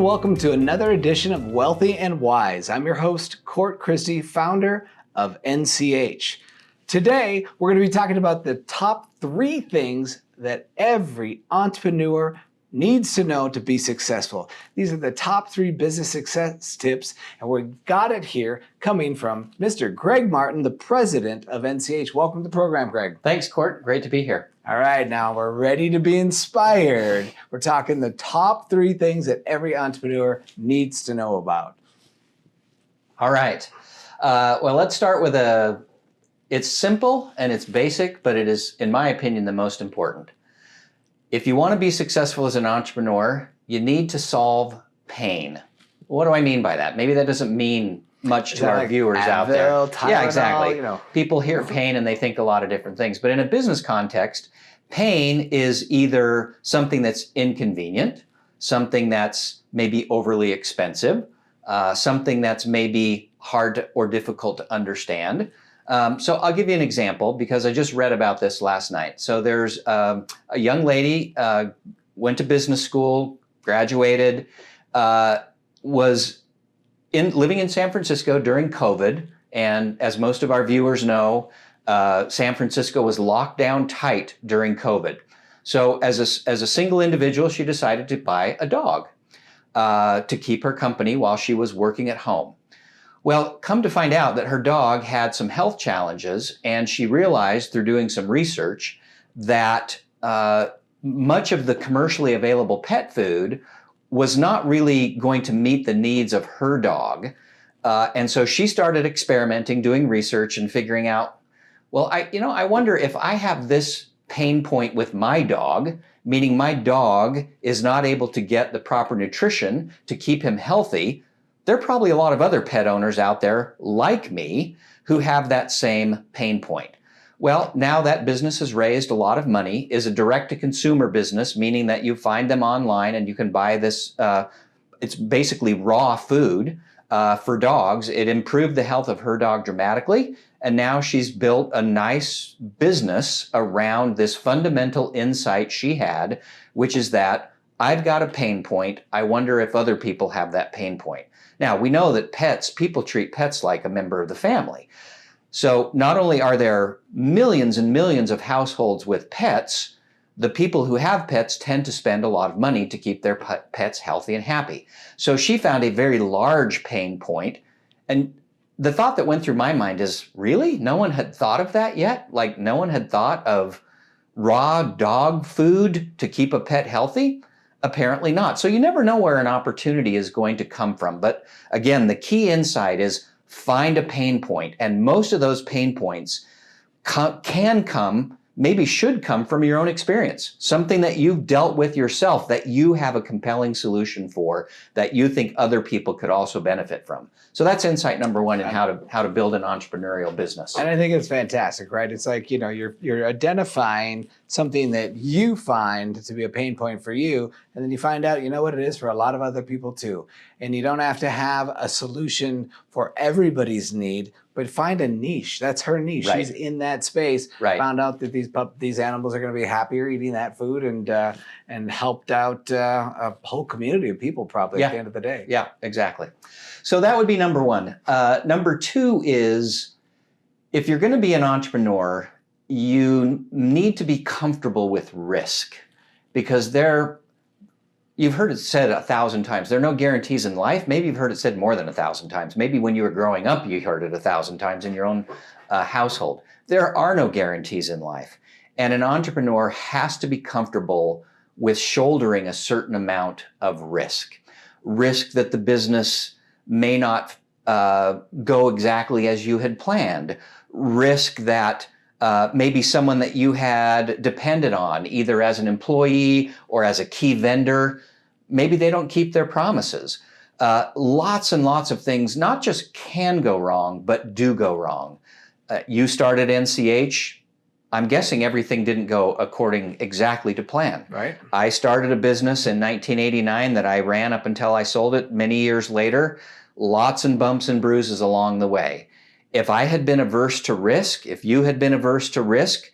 welcome to another edition of Wealthy and Wise. I'm your host, Cort Christie, founder of NCH. Today, we're going to be talking about the top 3 things that every entrepreneur needs to know to be successful. These are the top 3 business success tips, and we got it here coming from Mr. Greg Martin, the president of NCH. Welcome to the program, Greg. Thanks, Cort. Great to be here. All right, now we're ready to be inspired. We're talking the top 3 things that every entrepreneur needs to know about. All right. Well, let's start with it's simple and it's basic, but it is, in my opinion, the most important. If you want to be successful as an entrepreneur, you need to solve pain. What do I mean by that? Maybe that doesn't mean much to our viewers out there. Tylenol, yeah, exactly. You know. People hear pain and they think a lot of different things. But in a business context, pain is either something that's inconvenient, something that's maybe overly expensive, something that's maybe hard or difficult to understand. So I'll give you an example because I just read about this last night. So there's a young lady, went to business school, graduated, was living in San Francisco during COVID. And as most of our viewers know, San Francisco was locked down tight during COVID. So as a single individual, she decided to buy a dog to keep her company while she was working at home. Well, come to find out that her dog had some health challenges, and she realized through doing some research that much of the commercially available pet food was not really going to meet the needs of her dog. And so she started experimenting, doing research and figuring out, well, I wonder if I have this pain point with my dog, meaning my dog is not able to get the proper nutrition to keep him healthy. There are probably a lot of other pet owners out there like me who have that same pain point. Well, now that business has raised a lot of money, is a direct-to-consumer business, meaning that you find them online and you can buy this, it's basically raw food for dogs. It improved the health of her dog dramatically, and now she's built a nice business around this fundamental insight she had, which is that I've got a pain point. I wonder if other people have that pain point. Now, we know that people treat pets like a member of the family. So not only are there millions and millions of households with pets, the people who have pets tend to spend a lot of money to keep their pets healthy and happy. So she found a very large pain point. And the thought that went through my mind is, really? No one had thought of that yet? Like no one had thought of raw dog food to keep a pet healthy? Apparently not. So you never know where an opportunity is going to come from. But again, the key insight is find a pain point. And most of those pain points can come, maybe should come from your own experience. Something that you've dealt with yourself that you have a compelling solution for that you think other people could also benefit from. So that's insight number 1 in how to build an entrepreneurial business. And I think it's fantastic, right? It's like, you're identifying something that you find to be a pain point for you, and then you find out, what it is for a lot of other people too. And you don't have to have a solution for everybody's need, but find a niche. That's her niche. Right. She's in that space. Right. Found out that these animals are going to be happier eating that food, and helped out a whole community of people probably at the end of the day. Yeah, exactly. So that would be number 1. Number 2 is, if you're going to be an entrepreneur, you need to be comfortable with risk, because you've heard it said 1,000 times, there are no guarantees in life. Maybe you've heard it said more than 1,000 times. Maybe when you were growing up, you heard it 1,000 times in your own household. There are no guarantees in life. And an entrepreneur has to be comfortable with shouldering a certain amount of risk. Risk that the business may not go exactly as you had planned. Risk that maybe someone that you had depended on, either as an employee or as a key vendor, maybe they don't keep their promises. Lots and lots of things not just can go wrong, but do go wrong. You started NCH. I'm guessing everything didn't go according exactly to plan. Right. I started a business in 1989 that I ran up until I sold it many years later. Lots and bumps and bruises along the way. If I had been averse to risk, if you had been averse to risk,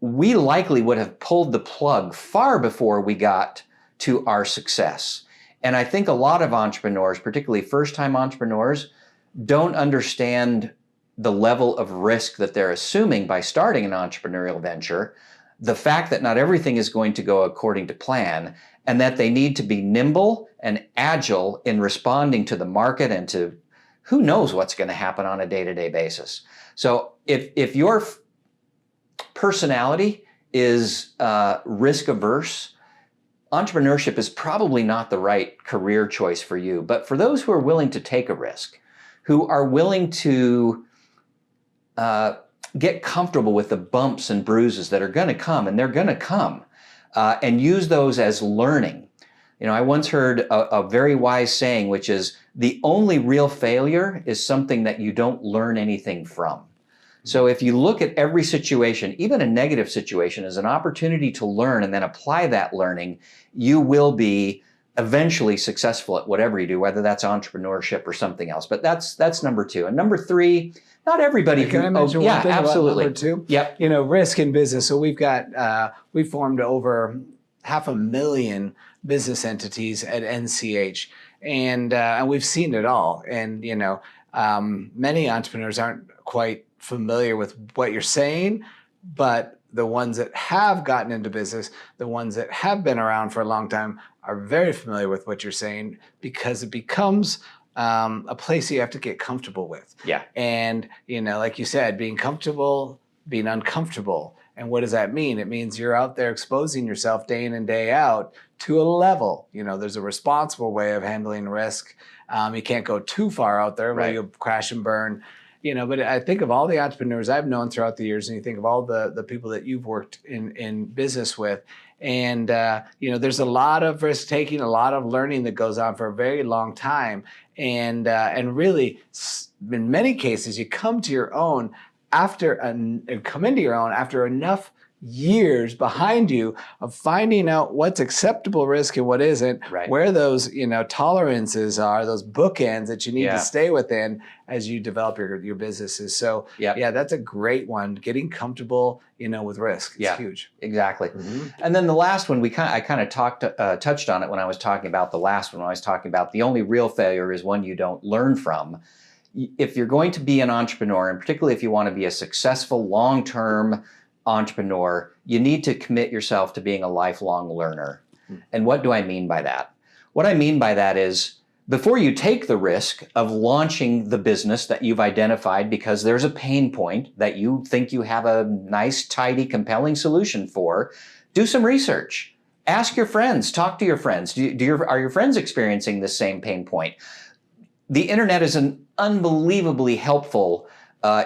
we likely would have pulled the plug far before we got to our success. And I think a lot of entrepreneurs, particularly first-time entrepreneurs, don't understand the level of risk that they're assuming by starting an entrepreneurial venture, the fact that not everything is going to go according to plan, and that they need to be nimble and agile in responding to the market and to who knows what's going to happen on a day-to-day basis. So if your personality is risk averse, entrepreneurship is probably not the right career choice for you. But for those who are willing to take a risk, who are willing to get comfortable with the bumps and bruises that are going to come, and they're going to come, and use those as learning. You know, I once heard a very wise saying, which is, the only real failure is something that you don't learn anything from. So if you look at every situation, even a negative situation, as an opportunity to learn and then apply that learning, you will be eventually successful at whatever you do, whether that's entrepreneurship or something else. But that's number two. And number three, not everybody Can I mention one thing absolutely. about number two? Yep. You know, risk in business. So we've formed over 500,000 business entities at NCH, and we've seen it all. And you know, many entrepreneurs aren't quite familiar with what you're saying, but the ones that have gotten into business, the ones that have been around for a long time, are very familiar with what you're saying, because it becomes a place you have to get comfortable with. Yeah. And, you know, like you said, being comfortable, being uncomfortable. And what does that mean? It means you're out there exposing yourself day in and day out to a level. You know, there's a responsible way of handling risk. You can't go too far out there where you'll crash and burn. You know, but I think of all the entrepreneurs I've known throughout the years, and you think of all the people that you've worked in business with, and you know, there's a lot of risk taking, a lot of learning that goes on for a very long time, and really, in many cases, you come to your own after enough years behind you of finding out what's acceptable risk and what isn't, where those, you know, tolerances are, those bookends that you need to stay within as you develop your businesses. So yeah, that's a great one. Getting comfortable, you know, with risk. It's huge. Exactly. Mm-hmm. And then the last one, I kind of touched on it when I was talking about the last one. When I was talking about the only real failure is one you don't learn from. If you're going to be an entrepreneur, and particularly if you want to be a successful long-term entrepreneur, you need to commit yourself to being a lifelong learner. And what do I mean by that? What I mean by that is, before you take the risk of launching the business that you've identified because there's a pain point that you think you have a nice, tidy, compelling solution for, do some research. Ask your friends, talk to your friends. Are your friends experiencing the same pain point? The internet is an unbelievably helpful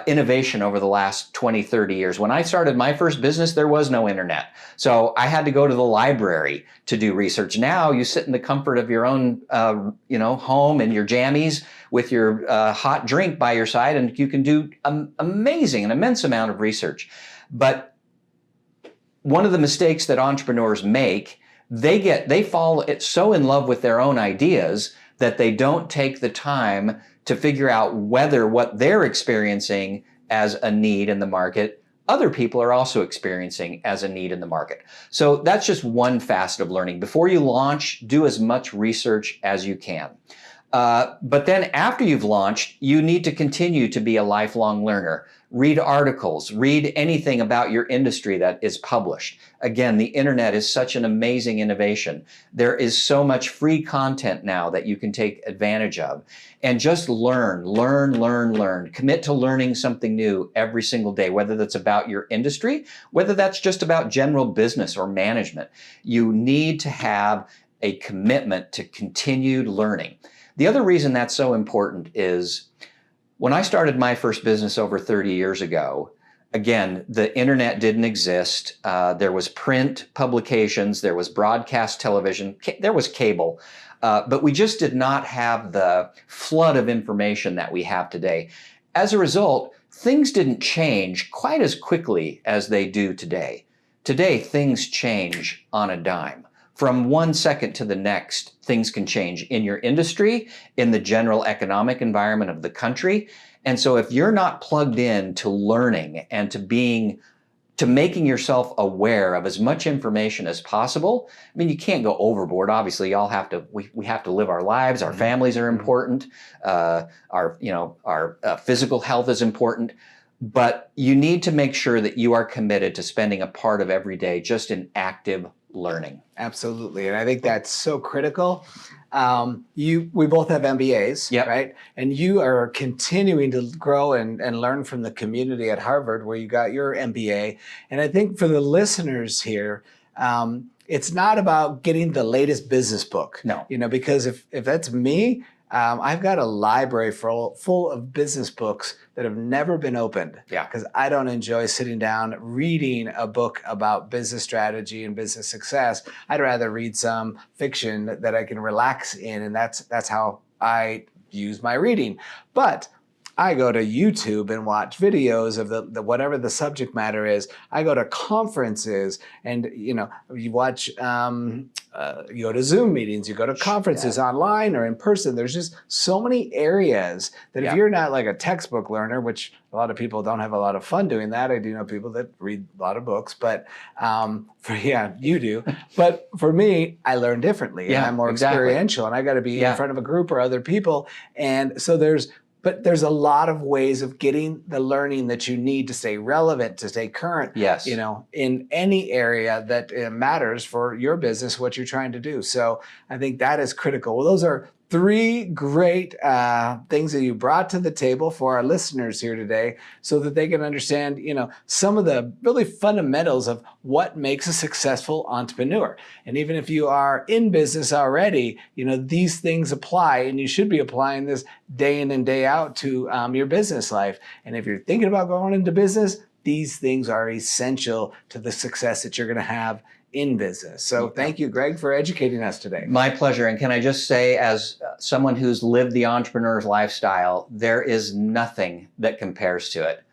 innovation over the last 20, 30 years. When I started my first business, there was no internet. So I had to go to the library to do research. Now you sit in the comfort of your own home in your jammies with your hot drink by your side, and you can do an immense amount of research. But one of the mistakes that entrepreneurs make, they fall so in love with their own ideas that they don't take the time to figure out whether what they're experiencing as a need in the market, other people are also experiencing as a need in the market. So that's just one facet of learning. Before you launch, do as much research as you can. But then after you've launched, you need to continue to be a lifelong learner. Read articles, read anything about your industry that is published. Again, the internet is such an amazing innovation. There is so much free content now that you can take advantage of. And just learn. Commit to learning something new every single day, whether that's about your industry, whether that's just about general business or management. You need to have a commitment to continued learning. The other reason that's so important is when I started my first business over 30 years ago, again, the internet didn't exist. There was print publications, there was broadcast television, there was cable, but we just did not have the flood of information that we have today. As a result, things didn't change quite as quickly as they do today. Today, things change on a dime. From 1 second to the next, things can change in your industry, in the general economic environment of the country. And so if you're not plugged in to learning and to being to making yourself aware of as much information as possible. I mean, you can't go overboard. Obviously, we have to live our lives. Our families are important. Our physical health is important. But you need to make sure that you are committed to spending a part of every day just in active learning. Absolutely. And I think that's so critical. We both have MBAs, Yep. right? And you are continuing to grow and learn from the community at Harvard where you got your MBA. And I think for the listeners here, it's not about getting the latest business book. No. Because if that's me, I've got a library full of business books that have never been opened. Yeah. Because I don't enjoy sitting down reading a book about business strategy and business success. I'd rather read some fiction that I can relax in, and that's how I use my reading. But I go to YouTube and watch videos of the whatever the subject matter is. I go to conferences and, you watch, you go to Zoom meetings, you go to conferences online or in person. There's just so many areas that if you're not like a textbook learner, which a lot of people don't have a lot of fun doing that. I do know people that read a lot of books, but you do. But for me, I learn differently. Yeah, and I'm more experiential and I got to be in front of a group or other people. And so there's a lot of ways of getting the learning that you need to stay relevant, to stay current, Yes. In any area that matters for your business, what you're trying to do. So I think that is critical. Well, those are 3 great things that you brought to the table for our listeners here today so that they can understand, some of the really fundamentals of what makes a successful entrepreneur. And even if you are in business already, these things apply and you should be applying this day in and day out to your business life. And if you're thinking about going into business, these things are essential to the success that you're going to have in business. So thank you, Greg, for educating us today. My pleasure. And can I just say, as someone who's lived the entrepreneur's lifestyle, there is nothing that compares to it.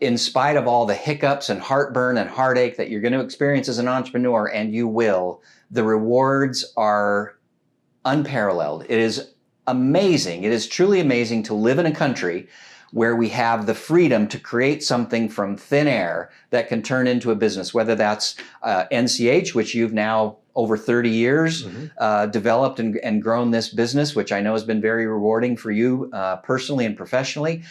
In spite of all the hiccups and heartburn and heartache that you're going to experience as an entrepreneur, and you will, the rewards are unparalleled. It is amazing. It is truly amazing to live in a country where we have the freedom to create something from thin air that can turn into a business, whether that's NCH, which you've now over 30 years developed and grown this business, which I know has been very rewarding for you personally and professionally.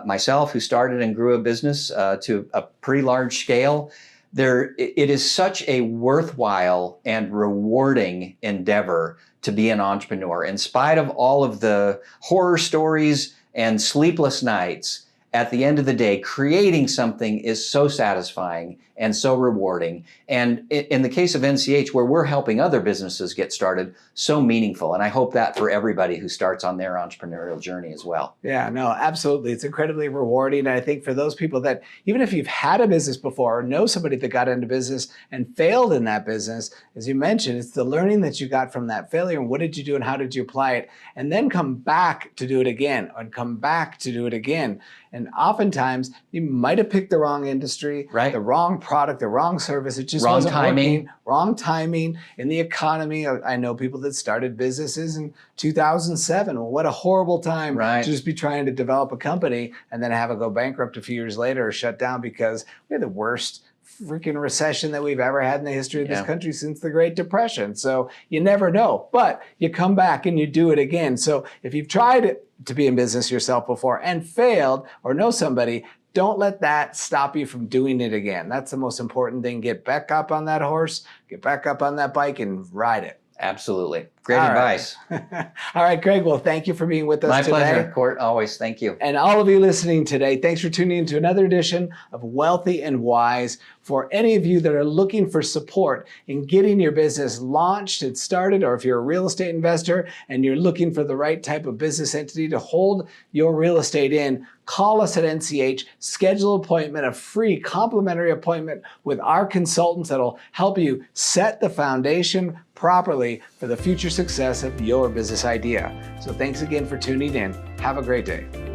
Myself, who started and grew a business to a pretty large scale. It is such a worthwhile and rewarding endeavor to be an entrepreneur. In spite of all of the horror stories and sleepless nights, at the end of the day, creating something is so satisfying and so rewarding. And in the case of NCH, where we're helping other businesses get started, so meaningful. And I hope that for everybody who starts on their entrepreneurial journey as well. Yeah, no, absolutely. It's incredibly rewarding. And I think for those people that, even if you've had a business before or know somebody that got into business and failed in that business, as you mentioned, it's the learning that you got from that failure and what did you do and how did you apply it? And then come back to do it again and come back to do it again. And oftentimes you might have picked the wrong industry, the wrong product, the wrong service. It just wasn't working. Wrong timing in the economy. I know people that started businesses in 2007. Well, what a horrible time to just be trying to develop a company and then have it go bankrupt a few years later or shut down because we had the worst freaking recession that we've ever had in the history of this country since the Great Depression. So you never know, but you come back and you do it again. So if you've tried to be in business yourself before and failed or know somebody, don't let that stop you from doing it again. That's the most important thing. Get back up on that horse, get back up on that bike and ride it. Absolutely. Great advice. All right, Greg. Well, thank you for being with us today. My pleasure, Cort. Always. Thank you. And all of you listening today, thanks for tuning in to another edition of Wealthy and Wise. For any of you that are looking for support in getting your business launched and started, or if you're a real estate investor and you're looking for the right type of business entity to hold your real estate in, call us at NCH, schedule an appointment, a free complimentary appointment with our consultants that'll help you set the foundation properly for the future success of your business idea. So thanks again for tuning in. Have a great day.